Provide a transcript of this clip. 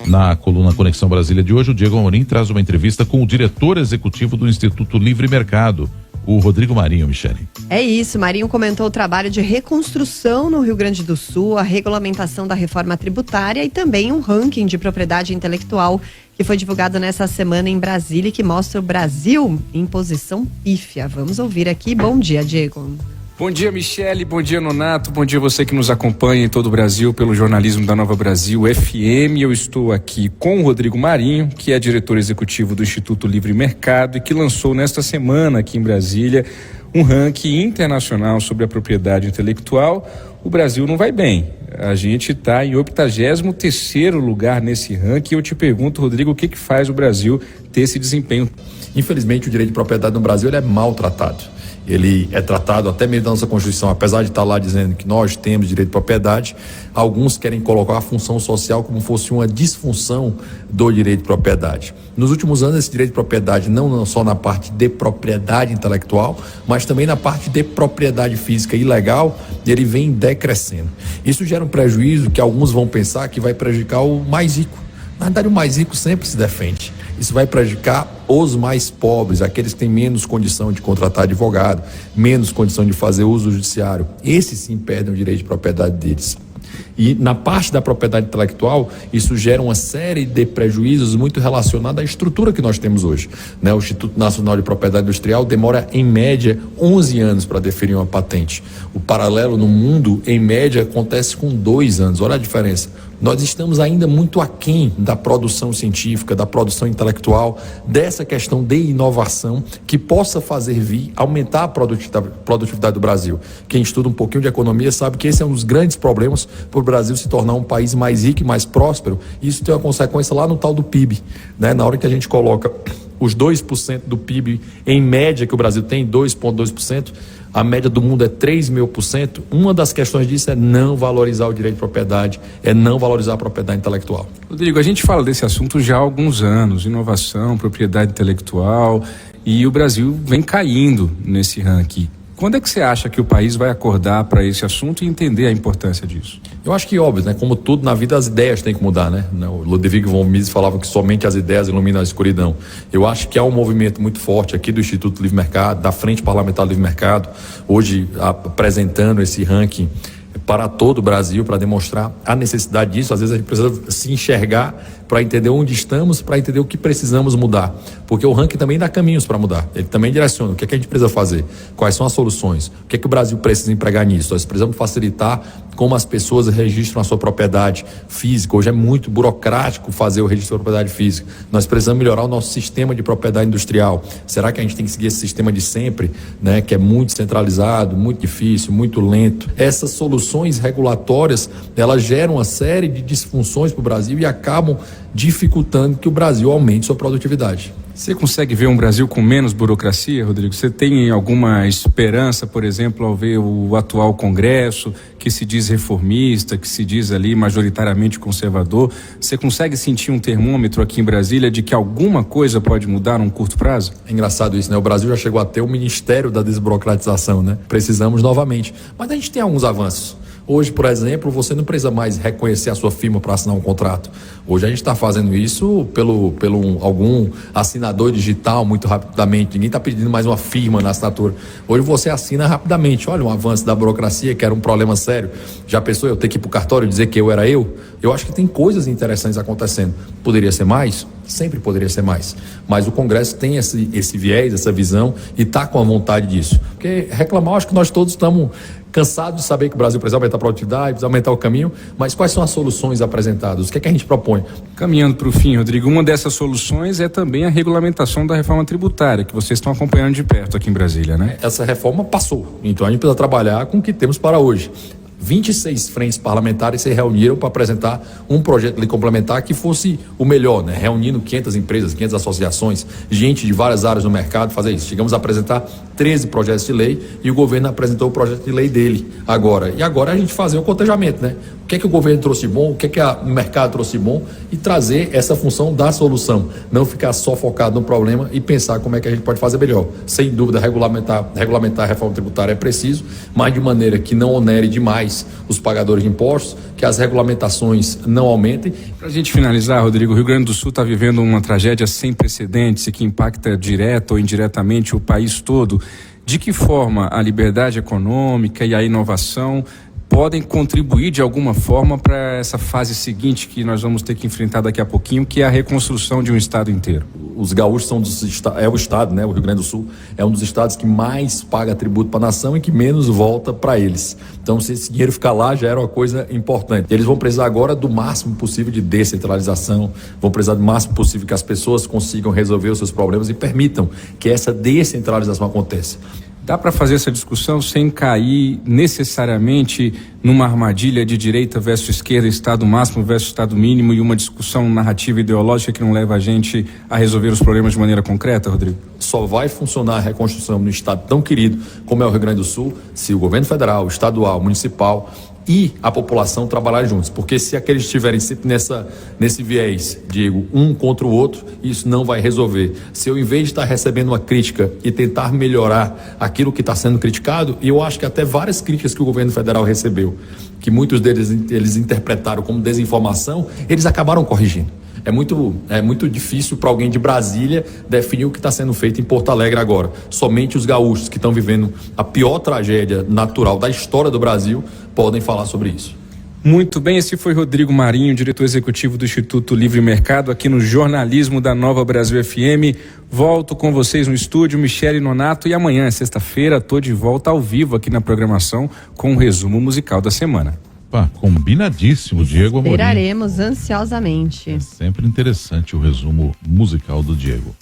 Na coluna Conexão Brasília de hoje, o Diego Amorim traz uma entrevista com o diretor executivo do Instituto Livre Mercado, o Rodrigo Marinho, Michele. É isso, Marinho comentou o trabalho de reconstrução no Rio Grande do Sul, a regulamentação da reforma tributária e também um ranking de propriedade intelectual que foi divulgado nessa semana em Brasília e que mostra o Brasil em posição pífia. Vamos ouvir aqui. Bom dia, Diego. Bom dia, Michele, bom dia, Nonato, bom dia você que nos acompanha em todo o Brasil pelo jornalismo da Nova Brasil FM. Eu estou aqui com o Rodrigo Marinho, que é diretor executivo do Instituto Livre Mercado e que lançou nesta semana aqui em Brasília um ranking internacional sobre a propriedade intelectual. O Brasil não vai bem, a gente está em 83º lugar nesse ranking. Eu te pergunto, Rodrigo, o que faz o Brasil ter esse desempenho? Infelizmente, o direito de propriedade no Brasil ele é maltratado. Ele é tratado até mesmo da nossa Constituição, apesar de estar lá dizendo que nós temos direito de propriedade, alguns querem colocar a função social como fosse uma disfunção do direito de propriedade. Nos últimos anos, esse direito de propriedade, não só na parte de propriedade intelectual, mas também na parte de propriedade física ilegal, ele vem decrescendo. Isso gera um prejuízo que alguns vão pensar que vai prejudicar o mais rico. Na verdade, o mais rico sempre se defende. Isso vai prejudicar os mais pobres, aqueles que têm menos condição de contratar advogado, menos condição de fazer uso judiciário. Esses sim perdem o direito de propriedade deles. E na parte da propriedade intelectual, isso gera uma série de prejuízos muito relacionados à estrutura que nós temos hoje, né? O Instituto Nacional de Propriedade Industrial demora, em média, 11 anos para definir uma patente. O paralelo no mundo, em média, acontece com 2 anos. Olha a diferença. Nós estamos ainda muito aquém da produção científica, da produção intelectual, dessa questão de inovação que possa fazer aumentar a produtividade do Brasil. Quem estuda um pouquinho de economia sabe que esse é um dos grandes problemas para o Brasil se tornar um país mais rico e mais próspero. Isso tem uma consequência lá no tal do PIB, né? Na hora que a gente coloca os 2% do PIB em média que o Brasil tem, 2,2%, a média do mundo é 3.000%. Uma das questões disso é não valorizar o direito de propriedade, é não valorizar a propriedade intelectual. Rodrigo, a gente fala desse assunto já há alguns anos, inovação, propriedade intelectual, e o Brasil vem caindo nesse ranking. Quando é que você acha que o país vai acordar para esse assunto e entender a importância disso? Eu acho que, óbvio, né? Como tudo na vida, as ideias têm que mudar, né? O Ludwig von Mises falava que somente as ideias iluminam a escuridão. Eu acho que há um movimento muito forte aqui do Instituto Livre Mercado, da Frente Parlamentar do Livre Mercado, hoje apresentando esse ranking para todo o Brasil, para demonstrar a necessidade disso. Às vezes a gente precisa se enxergar para entender onde estamos, para entender o que precisamos mudar. Porque o ranking também dá caminhos para mudar. Ele também direciona o que é que a gente precisa fazer, quais são as soluções, o que é que o Brasil precisa empregar nisso. Nós precisamos facilitar como as pessoas registram a sua propriedade física. Hoje é muito burocrático fazer o registro da propriedade física. Nós precisamos melhorar o nosso sistema de propriedade industrial. Será que a gente tem que seguir esse sistema de sempre, né, que é muito centralizado, muito difícil, muito lento? Essas soluções regulatórias, elas geram uma série de disfunções para o Brasil e acabam dificultando que o Brasil aumente sua produtividade. Você consegue ver um Brasil com menos burocracia, Rodrigo? Você tem alguma esperança, por exemplo, ao ver o atual Congresso, que se diz reformista, que se diz ali majoritariamente conservador? Você consegue sentir um termômetro aqui em Brasília de que alguma coisa pode mudar num curto prazo? É engraçado isso, né? O Brasil já chegou a ter o Ministério da Desburocratização, né? Precisamos novamente. Mas a gente tem alguns avanços. Hoje, por exemplo, você não precisa mais reconhecer a sua firma para assinar um contrato. Hoje a gente está fazendo isso pelo algum assinador digital muito rapidamente. Ninguém está pedindo mais uma firma na assinatura. Hoje você assina rapidamente. Olha, um avanço da burocracia, que era um problema sério. Já pensou eu ter que ir para o cartório e dizer que eu era eu? Eu acho que tem coisas interessantes acontecendo. Poderia ser mais? Sempre poderia ser mais. Mas o Congresso tem esse viés, essa visão e está com a vontade disso. Porque reclamar, acho que nós todos estamos cansados de saber que o Brasil precisa aumentar a produtividade, precisa aumentar o caminho, mas quais são as soluções apresentadas? O que é que a gente propõe? Caminhando para o fim, Rodrigo, uma dessas soluções é também a regulamentação da reforma tributária, que vocês estão acompanhando de perto aqui em Brasília, né? Essa reforma passou, então a gente precisa trabalhar com o que temos para hoje. 26 frentes parlamentares se reuniram para apresentar um projeto de lei complementar que fosse o melhor, né? Reunindo 500 empresas, 500 associações, gente de várias áreas do mercado, fazer isso. Chegamos a apresentar 13 projetos de lei e o governo apresentou o projeto de lei dele agora. E agora a gente fazer o cotejamento, né? que é que o governo trouxe bom, o que é que o mercado trouxe bom e trazer essa função da solução, não ficar só focado no problema e pensar como é que a gente pode fazer melhor. Sem dúvida, regulamentar a reforma tributária é preciso, mas de maneira que não onere demais os pagadores de impostos, que as regulamentações não aumentem. Para a gente finalizar, Rodrigo, o Rio Grande do Sul está vivendo uma tragédia sem precedentes e que impacta direta ou indiretamente o país todo. De que forma a liberdade econômica e a inovação podem contribuir de alguma forma para essa fase seguinte que nós vamos ter que enfrentar daqui a pouquinho, que é a reconstrução de um estado inteiro? Os gaúchos são o estado, né? O Rio Grande do Sul é um dos estados que mais paga tributo para a nação e que menos volta para eles. Então, se esse dinheiro ficar lá, já era uma coisa importante. Eles vão precisar agora do máximo possível de descentralização, vão precisar do máximo possível que as pessoas consigam resolver os seus problemas e permitam que essa descentralização aconteça. Dá para fazer essa discussão sem cair necessariamente numa armadilha de direita versus esquerda, Estado máximo versus Estado mínimo e uma discussão narrativa ideológica que não leva a gente a resolver os problemas de maneira concreta, Rodrigo? Só vai funcionar a reconstrução no estado tão querido como é o Rio Grande do Sul se o governo federal, estadual, municipal e a população trabalhar juntos, porque se aqueles estiverem sempre nesse viés, Diego, um contra o outro, isso não vai resolver. Se eu, em vez de estar recebendo uma crítica e tentar melhorar aquilo que está sendo criticado, e eu acho que até várias críticas que o governo federal recebeu, que muitos deles eles interpretaram como desinformação, eles acabaram corrigindo. É muito difícil para alguém de Brasília definir o que está sendo feito em Porto Alegre agora. Somente os gaúchos que estão vivendo a pior tragédia natural da história do Brasil podem falar sobre isso. Muito bem, esse foi Rodrigo Marinho, diretor executivo do Instituto Livre Mercado, aqui no jornalismo da Nova Brasil FM. Volto com vocês no estúdio, Michele Nonato, e amanhã, sexta-feira, estou de volta ao vivo aqui na programação com o resumo musical da semana. Combinadíssimo, Diego Amorim. Esperaremos ansiosamente. É sempre interessante o resumo musical do Diego.